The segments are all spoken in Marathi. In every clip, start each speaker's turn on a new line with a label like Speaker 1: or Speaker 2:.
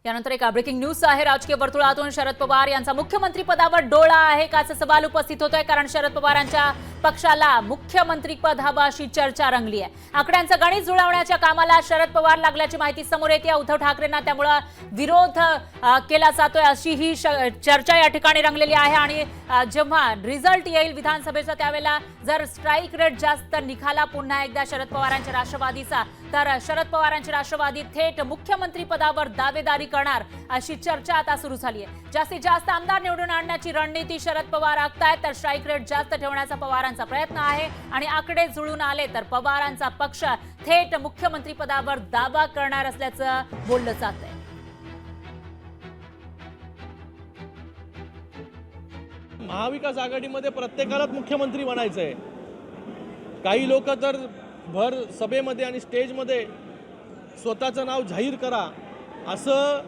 Speaker 1: यानंतर एक ब्रेकिंग न्यूज आहे। राजकीय वर्तुळातून शरद पवार यांचा मुख्यमंत्री पदावर डोळा आहे का असा सवाल उपस्थित होतोय, कारण शरद पवारांच्या पक्षाला मुख्यमंत्री पद हवं अशी चर्चा रंगली आहे। आकड्यांचं गणित जुळवण्याच्या कामाला शरद पवार लागल्याची माहिती समोर येते। उद्धव ठाकरेंना त्यामुळे विरोध केला जातोय अशी ही चर्चा या ठिकाणी रंगलेली आहे। आणि जेव्हा रिझल्ट येईल विधानसभेचा त्यावेळेला जर स्ट्राईक रेट जास्त निघाला पुन्हा एकदा शरद पवारांच्या राष्ट्रवादीचा, तर शरद पवारांचे राष्ट्रवादी थेट मुख्यमंत्री पदावर दावेदारी करणार अशी चर्चा आता सुरू झाली आहे। जास्तीत जास्त आमदार निवडून आणण्याची रणनीती शरद पवार आखतायत, तर स्ट्राईक रेट जास्त ठेवण्याचा पवारांचा प्रयत्न आहे। आणि आकडे जुळून आले तर पवारांचा पक्ष थेट मुख्यमंत्री पदावर दावा करणार असल्याचं बोललं जातंय।
Speaker 2: महाविकास आघाडीमध्ये प्रत्येकालाच मुख्यमंत्री बनायचंय। काही लोक तर भर सभेमध्ये आणि स्टेजमध्ये स्वतःचं नाव जाहीर करा असं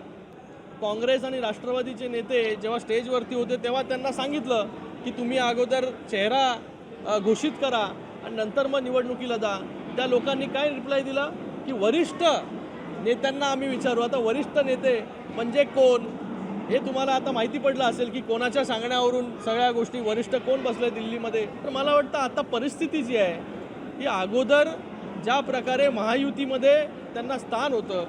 Speaker 2: काँग्रेस आणि राष्ट्रवादीचे नेते जेव्हा स्टेजवरती होते तेव्हा त्यांना सांगितलं की तुम्ही अगोदर चेहरा घोषित करा आणि नंतर मग निवडणुकीला जा। त्या लोकांनी काय रिप्लाय दिला की वरिष्ठ नेत्यांना आम्ही विचारू। आता वरिष्ठ नेते म्हणजे कोण हे तुम्हाला आता माहिती पडलं असेल की कोणाच्या सांगण्यावरून सगळ्या गोष्टी वरिष्ठ कोण बसले दिल्लीमध्ये। तर मला वाटतं आता परिस्थिती जी आहे की अगोदर ज्या प्रकारे महायुतीमध्ये त्यांना स्थान होतं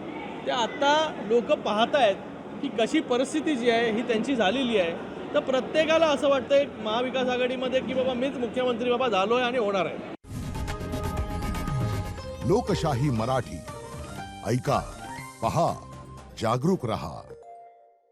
Speaker 2: ते आता लोक पाहत आहेत की कशी परिस्थिती जी आहे ही त्यांची झालेली आहे। तर प्रत्येकाला असं वाटतंय महाविकास आघाडीमध्ये की बाबा मीच मुख्यमंत्री बाबा झालोय आणि होणार आहे।
Speaker 3: लोकशाही मराठी ऐका, पहा, जागरूक रहा।